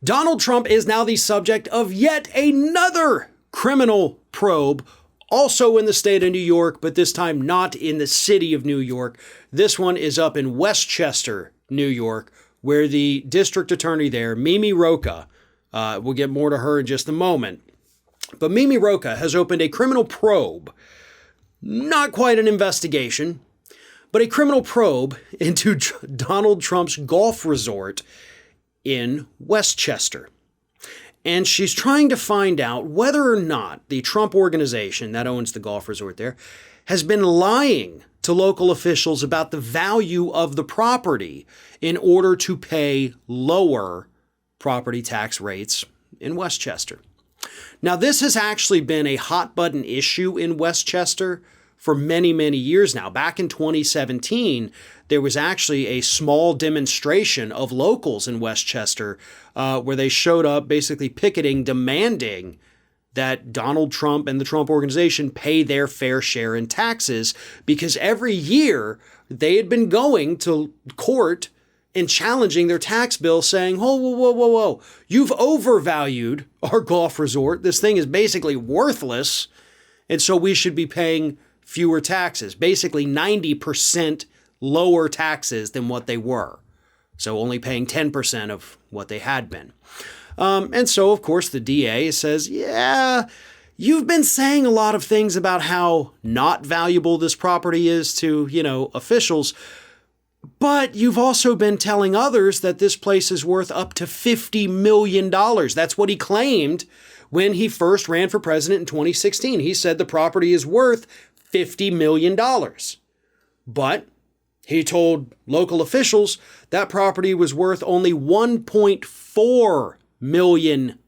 Donald Trump is now the subject of yet another criminal probe, also in the state of New York, but this time not in the city of New York. This one is up in Westchester, New York, where the district attorney there, Mimi Rocah, we'll get more to her in just a moment, but Mimi Rocah has opened a criminal probe, not quite an investigation, but a criminal probe into Donald Trump's golf resort in Westchester. And she's trying to find out whether or not the Trump organization that owns the golf resort there has been lying to local officials about the value of the property in order to pay lower property tax rates in Westchester. Now, this has actually been a hot button issue in Westchester for many, many years now. Back in 2017, there was actually a small demonstration of locals in Westchester where they showed up basically picketing, demanding that Donald Trump and the Trump organization pay their fair share in taxes, because every year they had been going to court and challenging their tax bill, saying, whoa, whoa, whoa, whoa, whoa, you've overvalued our golf resort. This thing is basically worthless, and so we should be paying fewer taxes, basically 90% lower taxes than what they were. So only paying 10% of what they had been. And so, of course, the DA says, yeah, you've been saying a lot of things about how not valuable this property is to, officials, but you've also been telling others that this place is worth up to $50 million. That's what he claimed when he first ran for president in 2016. He said the property is worth $50 million. But he told local officials that property was worth only $1.4 million.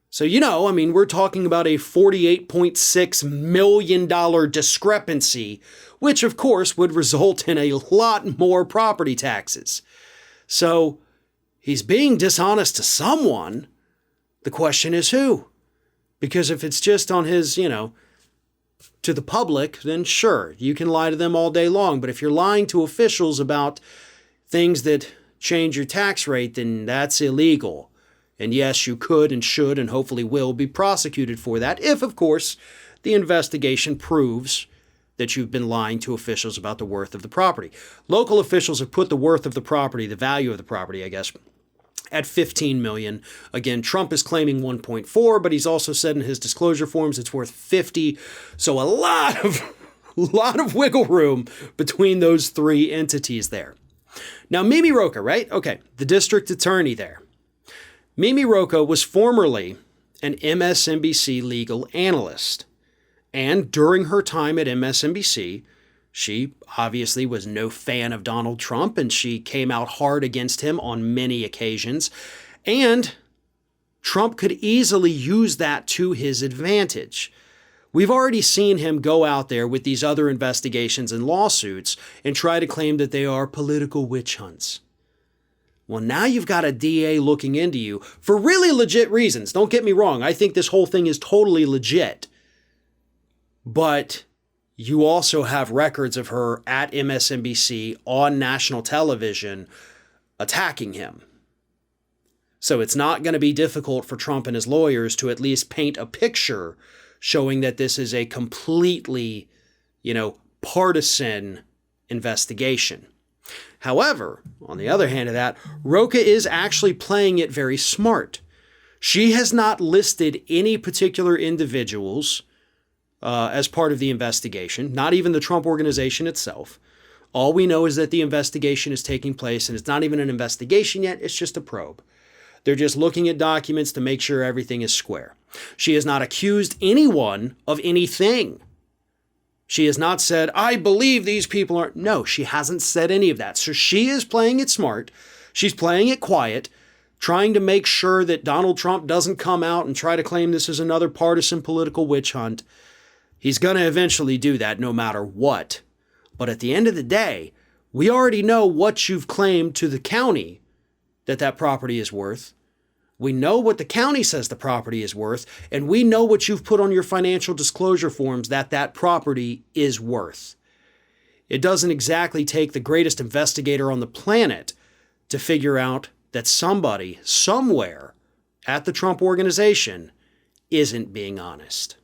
So, we're talking about a $48.6 million discrepancy, which of course would result in a lot more property taxes. So he's being dishonest to someone. The question is who? Because if it's just on his, to the public, then sure, you can lie to them all day long. But if you're lying to officials about things that change your tax rate, then that's illegal. And yes, you could and should and hopefully will be prosecuted for that if, of course, the investigation proves that you've been lying to officials about the worth of the property. Local officials have put the worth of the property, the value of the property, I guess, at $15 million. Again, Trump is claiming 1.4, but he's also said in his disclosure forms it's worth 50. So a lot of wiggle room between those three entities there. Now, Mimi Rocah, right? Okay, the district attorney there. Mimi Rocah was formerly an MSNBC legal analyst. And during her time at MSNBC, she obviously was no fan of Donald Trump, and she came out hard against him on many occasions. And Trump could easily use that to his advantage. We've already seen him go out there with these other investigations and lawsuits and try to claim that they are political witch hunts. Well, now you've got a DA looking into you for really legit reasons. Don't get me wrong. I think this whole thing is totally legit. But you also have records of her at MSNBC on national television attacking him. So it's not going to be difficult for Trump and his lawyers to at least paint a picture showing that this is a completely, partisan investigation. However, on the other hand of that, Rocah is actually playing it very smart. She has not listed any particular individuals as part of the investigation, not even the Trump organization itself. All we know is that the investigation is taking place, and it's not even an investigation yet, it's just a probe. They're just looking at documents to make sure everything is square. She has not accused anyone of anything. She has not said, I believe these people are... No, she hasn't said any of that. So she is playing it smart. She's playing it quiet, trying to make sure that Donald Trump doesn't come out and try to claim this is another partisan political witch hunt. He's going to eventually do that no matter what. But at the end of the day, we already know what you've claimed to the county that property is worth. We know what the county says the property is worth, and we know what you've put on your financial disclosure forms that property is worth. It doesn't exactly take the greatest investigator on the planet to figure out that somebody somewhere at the Trump Organization isn't being honest.